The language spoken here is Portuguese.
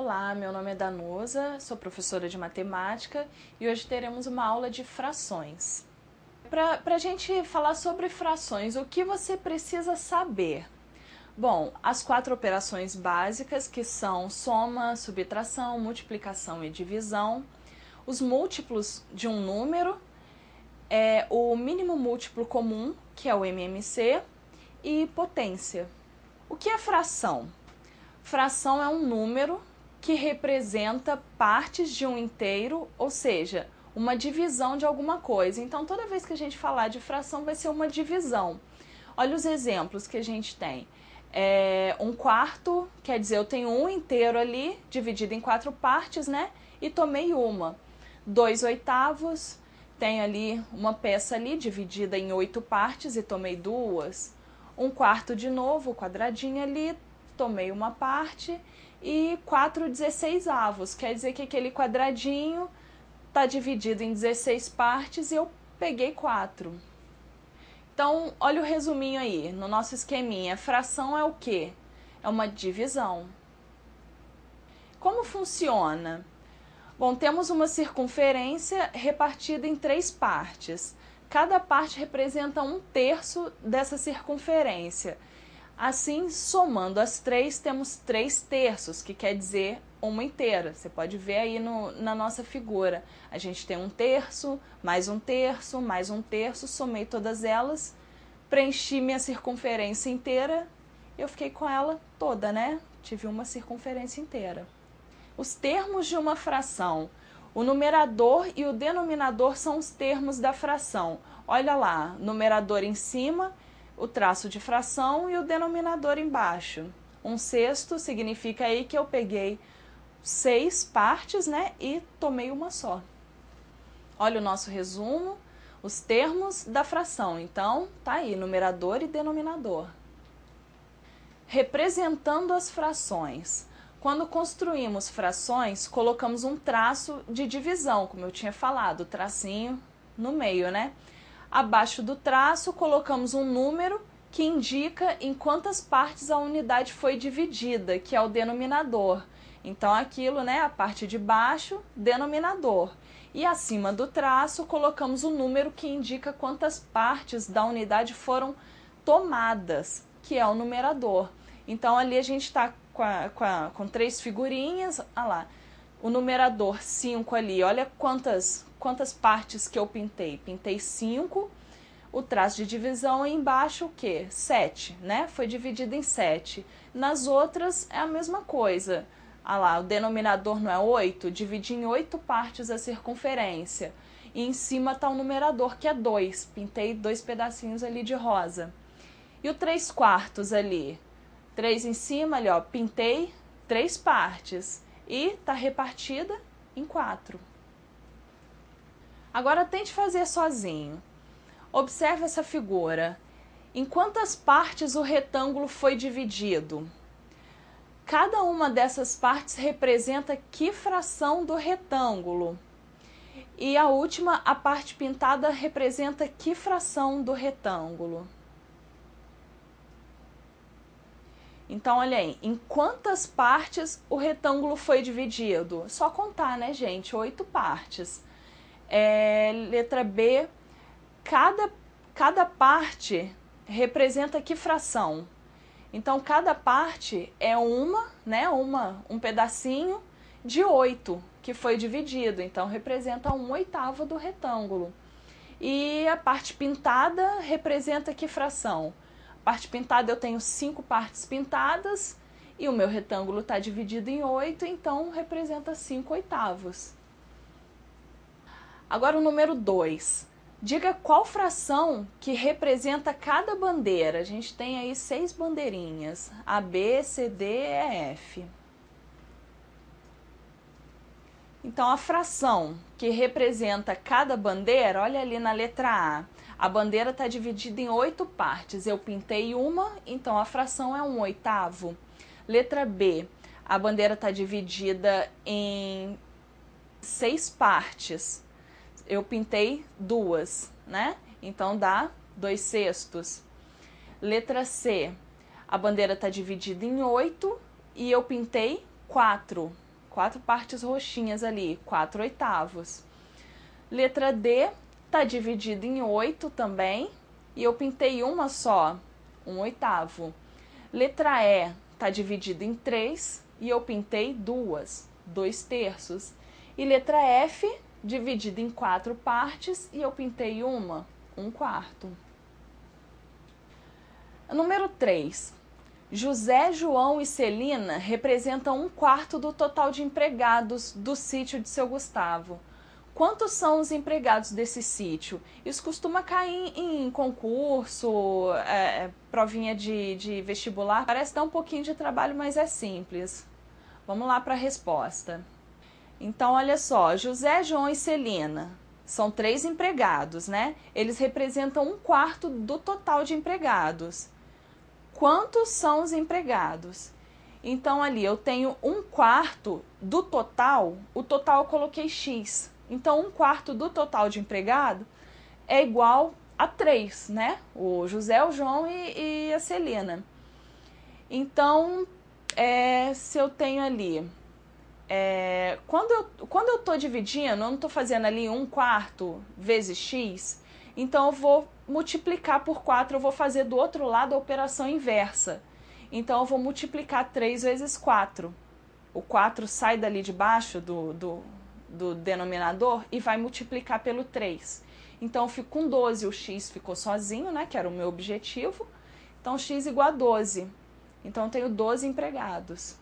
Olá, meu nome é Danusa, sou professora de matemática e hoje teremos uma aula de frações. Para a gente falar sobre frações, o que você precisa saber? Bom, as 4 operações básicas, que são soma, subtração, multiplicação e divisão, os múltiplos de um número, o mínimo múltiplo comum, que é o MMC, e potência. O que é fração? Fração é um número que representa partes de um inteiro, ou seja, uma divisão de alguma coisa. Então, toda vez que a gente falar de fração, vai ser uma divisão. Olha os exemplos que a gente tem. 1/4, quer dizer, eu tenho um inteiro ali, dividido em 4 partes, né? E tomei uma. 2/8, tenho ali uma peça ali, dividida em 8 partes e tomei 2. 1/4 de novo, quadradinho ali, tomei uma parte. E 4/16, quer dizer que aquele quadradinho está dividido em 16 partes e eu peguei 4. Então, olha o resuminho aí, no nosso esqueminha. Fração é o quê? É uma divisão. Como funciona? Bom, temos uma circunferência repartida em 3 partes. Cada parte representa 1/3 dessa circunferência. Assim, somando as 3, temos 3/3, que quer dizer uma inteira. Você pode ver aí na nossa figura. A gente tem 1/3, mais 1/3, mais 1/3, somei todas elas, preenchi minha circunferência inteira, eu fiquei com ela toda, né? Tive uma circunferência inteira. Os termos de uma fração. O numerador e o denominador são os termos da fração. Olha lá, numerador em cima, o traço de fração, e o denominador embaixo. 1/6 significa aí que eu peguei 6 partes, né, e tomei uma só. Olha o nosso resumo, os termos da fração. Então, tá aí, numerador e denominador. Representando as frações. Quando construímos frações, colocamos um traço de divisão, como eu tinha falado, o tracinho no meio, né? Abaixo do traço, colocamos um número que indica em quantas partes a unidade foi dividida, que é o denominador. Então, aquilo, né, a parte de baixo, denominador. E acima do traço, colocamos um número que indica quantas partes da unidade foram tomadas, que é o numerador. Então, ali a gente está com 3 figurinhas, olha lá, o numerador 5 ali, olha quantas partes que eu pintei. Pintei 5, o traço de divisão aí embaixo o quê? 7, né? Foi dividido em 7. Nas outras é a mesma coisa. Olha lá, o denominador não é 8? Dividi em 8 partes a circunferência. E em cima está o numerador, que é 2. Pintei 2 pedacinhos ali de rosa. E o 3/4 ali? 3 em cima ali, ó, pintei 3 partes. E está repartida em 4. Agora tente fazer sozinho. Observe essa figura. Em quantas partes o retângulo foi dividido? Cada uma dessas partes representa que fração do retângulo? E a última, a parte pintada, representa que fração do retângulo? Então, olha aí, em quantas partes o retângulo foi dividido? Só contar, né, gente? 8 partes. Letra B, cada parte representa que fração? Então, cada parte é um pedacinho de 8 que foi dividido. Então, representa 1/8 do retângulo. E a parte pintada representa que fração? A parte pintada eu tenho 5 partes pintadas e o meu retângulo está dividido em 8, então representa 5/8. Agora o número 2. Diga qual fração que representa cada bandeira. A gente tem aí 6 bandeirinhas, A, B, C, D, E, F. Então, a fração que representa cada bandeira, olha ali na letra A. A bandeira está dividida em 8 partes. Eu pintei uma, então a fração é 1/8. Letra B. A bandeira está dividida em 6 partes. Eu pintei 2, né? Então dá 2/6. Letra C. A bandeira está dividida em 8 e eu pintei 4. 4 partes roxinhas ali, 4/8. Letra D tá dividida em 8 também, e eu pintei uma só, 1/8. Letra E tá dividida em 3 e eu pintei 2/2. E letra F, dividida em 4 partes e eu pintei uma, 1/4. Número 3. José, João e Celina representam 1/4 do total de empregados do sítio de seu Gustavo. Quantos são os empregados desse sítio? Isso costuma cair em concurso, provinha de vestibular. Parece dar um pouquinho de trabalho, mas é simples. Vamos lá para a resposta. Então, olha só, José, João e Celina são 3 empregados, né? Eles representam 1/4 do total de empregados. Quantos são os empregados? Então, ali eu tenho 1/4 do total, o total eu coloquei X. Então, 1/4 do total de empregado é igual a 3, né? O José, o João e a Celina. Então, se eu tenho ali... quando eu estou dividindo, eu não estou fazendo ali 1/4 vezes X, então eu vou multiplicar por 4, eu vou fazer do outro lado a operação inversa. Então, eu vou multiplicar 3 vezes 4. O 4 sai dali de baixo do denominador e vai multiplicar pelo 3. Então, eu fico com 12, o X ficou sozinho, né, que era o meu objetivo. Então, X igual a 12. Então, eu tenho 12 empregados.